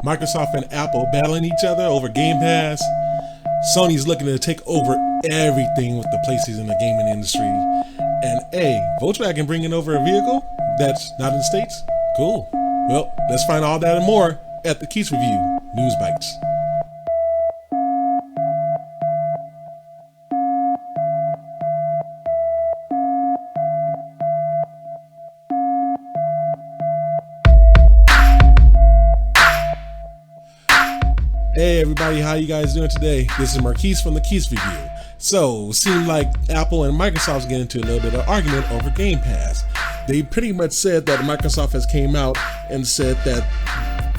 Microsoft and Apple battling each other over Game Pass. Sony's looking to take over everything with the PlayStation in the gaming industry. And hey, Volkswagen bringing over a vehicle that's not in the States? Cool. Well, let's find all that and more at the Keys Review News Bites. Hey everybody, how you guys doing today? This is Marquise from the Keys Review. So, it seemed like Apple and Microsoft's getting into a little bit of argument over Game Pass. They pretty much said that Microsoft has came out and said that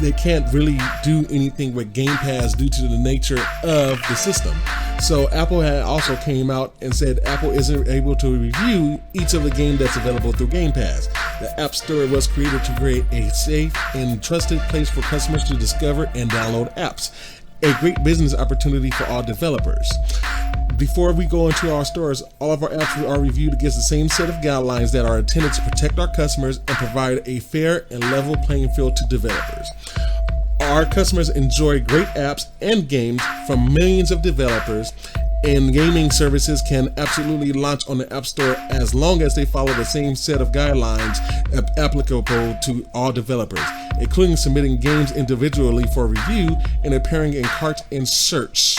they can't really do anything with Game Pass due to the nature of the system. So Apple had also came out and said Apple isn't able to review each of the games that's available through Game Pass. The App Store was created to create a safe and trusted place for customers to discover and download apps. A great business opportunity for all developers. Before we go into our stores, all of our apps are reviewed against the same set of guidelines that are intended to protect our customers and provide a fair and level playing field to developers. Our customers enjoy great apps and games from millions of developers, and gaming services can absolutely launch on the App Store as long as they follow the same set of guidelines applicable to all developers, including submitting games individually for review and appearing in cart and search.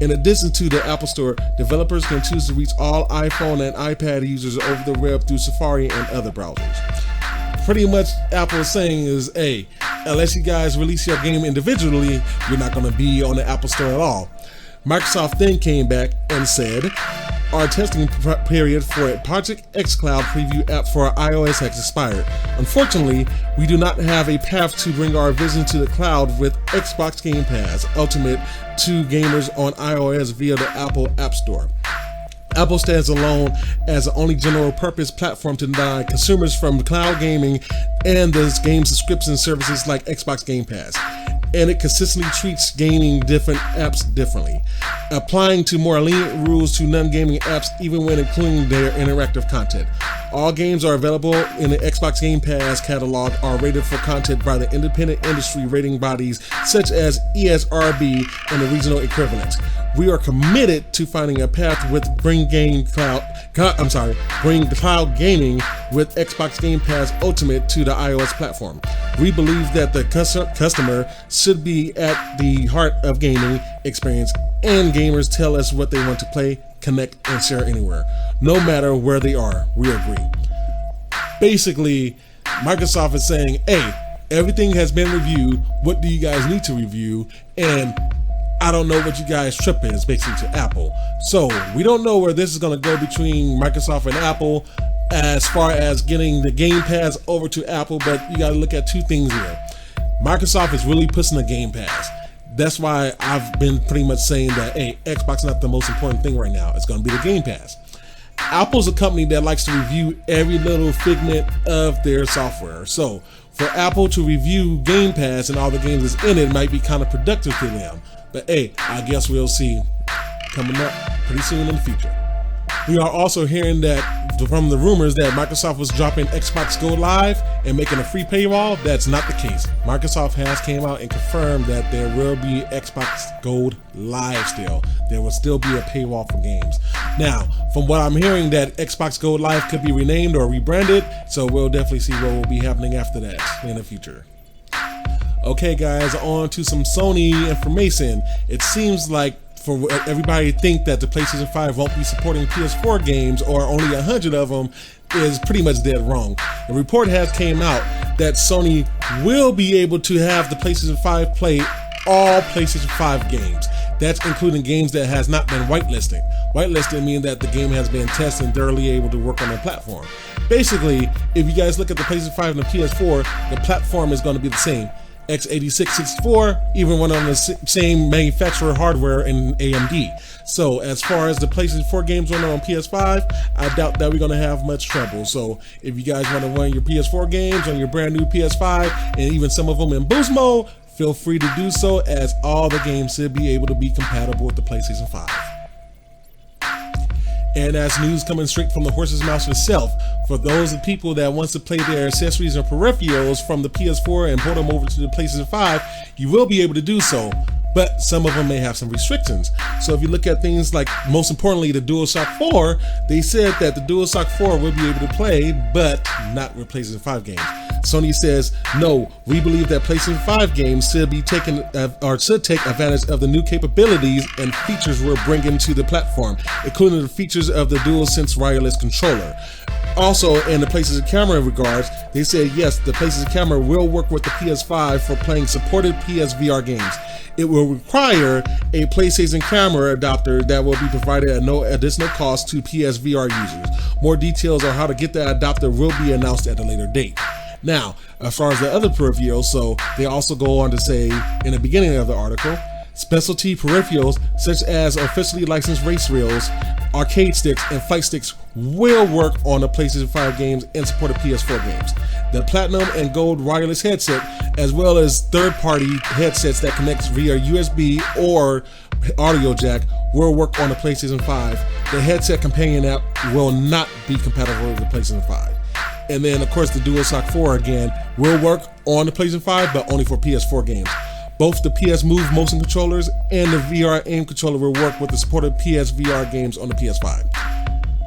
In addition to the Apple Store, developers can choose to reach all iPhone and iPad users over the web through Safari and other browsers. Pretty much Apple is saying is, hey, unless you guys release your game individually, you're not going to be on the Apple Store at all. Microsoft then came back and said, our testing period for a Project xCloud preview app for iOS has expired. Unfortunately, we do not have a path to bring our vision to the cloud with Xbox Game Pass Ultimate to gamers on iOS via the Apple App Store. Apple stands alone as the only general purpose platform to deny consumers from cloud gaming and the game subscription services like Xbox Game Pass. And it consistently treats gaming different apps differently, applying to more lenient rules to non-gaming apps even when including their interactive content. All games are available in the Xbox Game Pass catalog are rated for content by the independent industry rating bodies such as ESRB and the regional equivalents. We are committed to finding a path with bring cloud gaming with Xbox Game Pass Ultimate to the iOS platform. We believe that the customer should be at the heart of gaming experience, and gamers tell us what they want to play, connect, and share anywhere, no matter where they are. We agree. Basically, Microsoft is saying, hey, everything has been reviewed. What do you guys need to review? And I don't know what you guys' trip is, basically, to Apple. So we don't know where this is going to go between Microsoft and Apple as far as getting the Game Pass over to Apple, but you got to look at two things here. Microsoft is really pushing the Game Pass. That's why I've been pretty much saying that, hey, Xbox is not the most important thing right now. It's going to be the Game Pass. Apple's a company that likes to review every little figment of their software. So for Apple to review Game Pass and all the games that's in it might be kind of productive to them. But hey, I guess we'll see coming up pretty soon in the future. We are also hearing that from the rumors that Microsoft was dropping Xbox Go Live and making a free paywall. That's not the case. Microsoft has came out and confirmed that there will be Xbox Gold Live still. There will still be a paywall for games. Now, from what I'm hearing, that Xbox Gold Live could be renamed or rebranded, so we'll definitely see what will be happening after that in the future. Okay guys, on to some Sony information. It seems like for everybody think that the PlayStation 5 won't be supporting PS4 games or only 100 of them is pretty much dead wrong. The report has came out that Sony will be able to have the PlayStation 5 play all PlayStation 5 games. That's including games that has not been whitelisted. Whitelisted means that the game has been tested and thoroughly able to work on the platform. Basically, if you guys look at the PlayStation 5 and the PS4, the platform is going to be the same. x86, 64, even went on the same manufacturer hardware in AMD. So as far as the PlayStation 4 games on PS5, I doubt that we're going to have much trouble. So if you guys want to run your PS4 games on your brand new PS5 and even some of them in boost mode, feel free to do so, as all the games should be able to be compatible with the PlayStation 5. And that's news coming straight from the horse's mouth itself. For those people that wants to play their accessories and peripherals from the PS4 and port them over to the PlayStation 5, you will be able to do so. But some of them may have some restrictions. So if you look at things like, most importantly, the DualShock 4, they said that the DualShock 4 will be able to play, but not with PlayStation 5 games. Sony says, no, we believe that PlayStation 5 games should be taken, or should take advantage of the new capabilities and features we're bringing to the platform, including the features of the DualSense wireless controller. Also, in the PlayStation camera regards, they said yes, the PlayStation camera will work with the PS5 for playing supported PSVR games. It will require a PlayStation camera adapter that will be provided at no additional cost to PSVR users. More details on how to get that adapter will be announced at a later date. Now, as far as the other peripherals, so they also go on to say in the beginning of the article, specialty peripherals such as officially licensed race reels, arcade sticks, and fight sticks will work on the PlayStation 5 games and supported PS4 games. The Platinum and Gold wireless headset, as well as third-party headsets that connects via USB or audio jack, will work on the PlayStation 5. The headset companion app will not be compatible with the PlayStation 5. And then, of course, the DualShock 4 again will work on the PlayStation 5, but only for PS4 games. Both the PS Move motion controllers and the VR aim controller will work with the supported PSVR games on the PS5.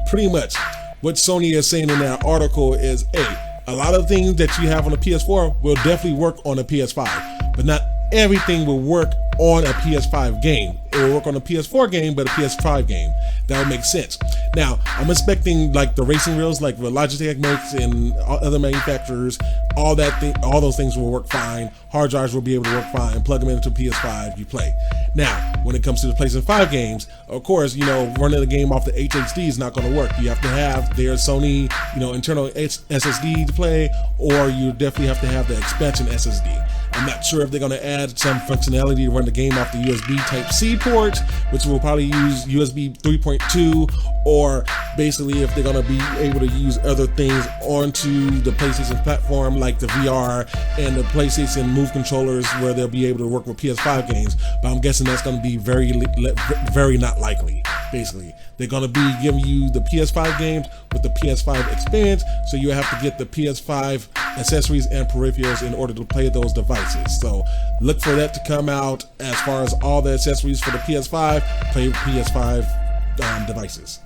Pretty much what Sony is saying in that article is, hey, a lot of things that you have on the PS4 will definitely work on the PS5, but not everything will work on a PS5 game. It will work on a PS4 game, but a PS5 game. That would make sense. Now, I'm expecting like the racing reels, like what Logitech makes and other manufacturers, all those things will work fine. Hard drives will be able to work fine. Plug them into PS5, you play. Now, when it comes to the PlayStation 5 games, of course, running the game off the HHD is not going to work. You have to have their Sony, internal SSD to play, or you definitely have to have the expansion SSD. I'm not sure if they're going to add some functionality to run the game off the USB Type-C port, which will probably use USB 3.2, or basically if they're going to be able to use other things onto the PlayStation platform, like the VR and the PlayStation Move controllers, where they'll be able to work with PS5 games. But I'm guessing that's going to be very not likely. Basically, they're going to be giving you the PS5 games with the PS5 experience, so you have to get the PS5 accessories and peripherals in order to play those devices. So look for that to come out as far as all the accessories for the PS5, play PS5 devices.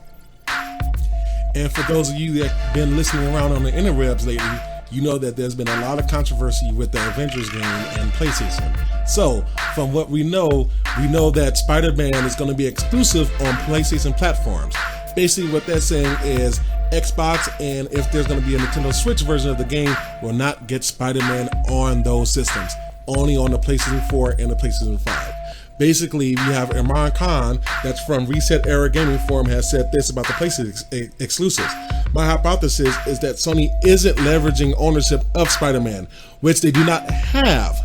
And for those of you that have been listening around on the interwebs lately, you know that there's been a lot of controversy with the Avengers game and PlayStation. So, from what we know that Spider-Man is going to be exclusive on PlayStation platforms. Basically what they're saying is Xbox, and if there's going to be a Nintendo Switch version of the game, will not get Spider-Man on those systems, only on the PlayStation 4 and the PlayStation 5. Basically, you have Imran Khan, that's from Reset Era Gaming Forum, has said this about the PlayStation exclusives. My hypothesis is that Sony isn't leveraging ownership of Spider-Man, which they do not have,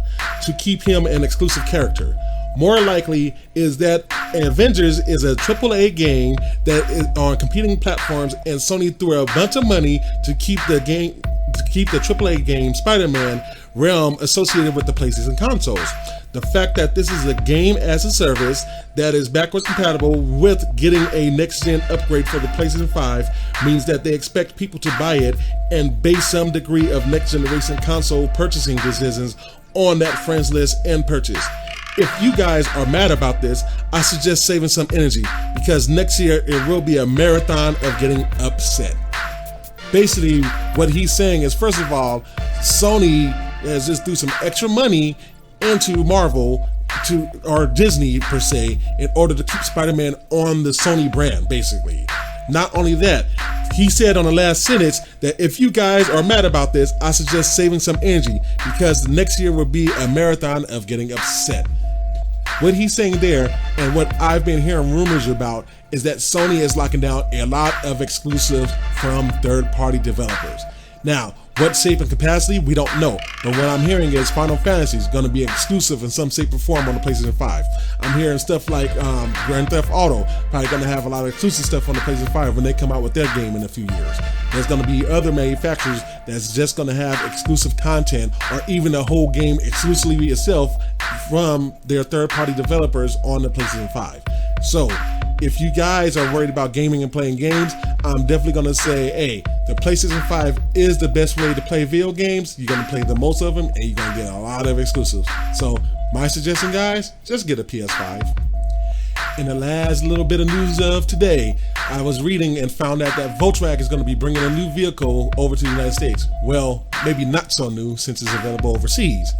to keep him an exclusive character. More likely is that Avengers is a AAA game that is on competing platforms, and Sony threw a bunch of money to keep the AAA game Spider-Man realm associated with the PlayStation consoles. The fact that this is a game as a service that is backwards compatible with getting a next-gen upgrade for the PlayStation 5 means that they expect people to buy it and base some degree of next-generation console purchasing decisions on that friends list and purchase. If you guys are mad about this, I suggest saving some energy, because next year it will be a marathon of getting upset. Basically, what he's saying is, first of all, Sony has just threw some extra money into Marvel or Disney per se, in order to keep Spider-Man on the Sony brand, basically. Not only that, he said on the last sentence that if you guys are mad about this, I suggest saving some energy, because the next year will be a marathon of getting upset. What he's saying there, and what I've been hearing rumors about, is that Sony is locking down a lot of exclusives from third-party developers. Now, what shape and capacity, we don't know. But what I'm hearing is Final Fantasy is going to be exclusive in some shape or form on the PlayStation 5. I'm hearing stuff like Grand Theft Auto, probably going to have a lot of exclusive stuff on the PlayStation 5 when they come out with their game in a few years. There's going to be other manufacturers that's just going to have exclusive content, or even a whole game exclusively itself from their third-party developers on the PlayStation 5. So, if you guys are worried about gaming and playing games, I'm definitely going to say, hey, the PlayStation 5 is the best way to play video games. You're going to play the most of them, and you're going to get a lot of exclusives. So my suggestion, guys, just get a PS5. In the last little bit of news of today, I was reading and found out that Volkswagen is going to be bringing a new vehicle over to the United States. Well, maybe not so new since it's available overseas.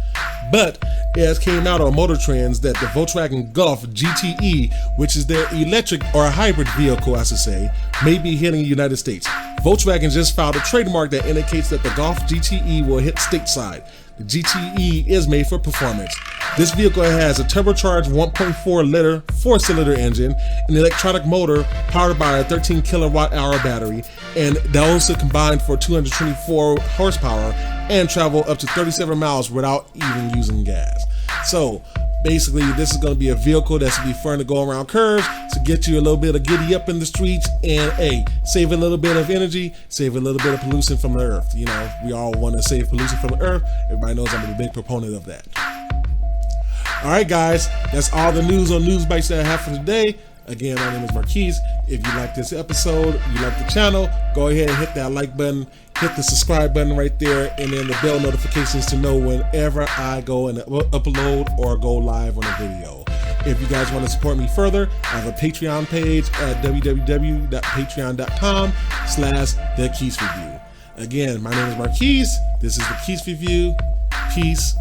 But it has came out on Motor Trends that the Volkswagen Golf GTE, which is their electric or hybrid vehicle, I should say, may be hitting the United States. Volkswagen just filed a trademark that indicates that the Golf GTE will hit stateside. The GTE is made for performance. This vehicle has a turbocharged 1.4 liter 4-cylinder engine, an electronic motor powered by a 13 kilowatt-hour battery, and those are combined for 224 horsepower and travel up to 37 miles without even using gas. So basically, this is going to be a vehicle that's going to be fun to go around curves to get you a little bit of giddy up in the streets and, hey, save a little bit of energy, save a little bit of pollution from the earth. You know, we all want to save pollution from the earth. Everybody knows I'm a big proponent of that. All right, guys, that's all the news on News Bytes that I have for today. Again, my name is Marquise. If you like this episode, you like the channel, go ahead and hit that like button, hit the subscribe button right there, and then the bell notifications to know whenever I go and upload or go live on a video. If you guys want to support me further, I have a Patreon page at www.patreon.com/TheKeys Review. Again, my name is Marquise. This is The Keys Review. Peace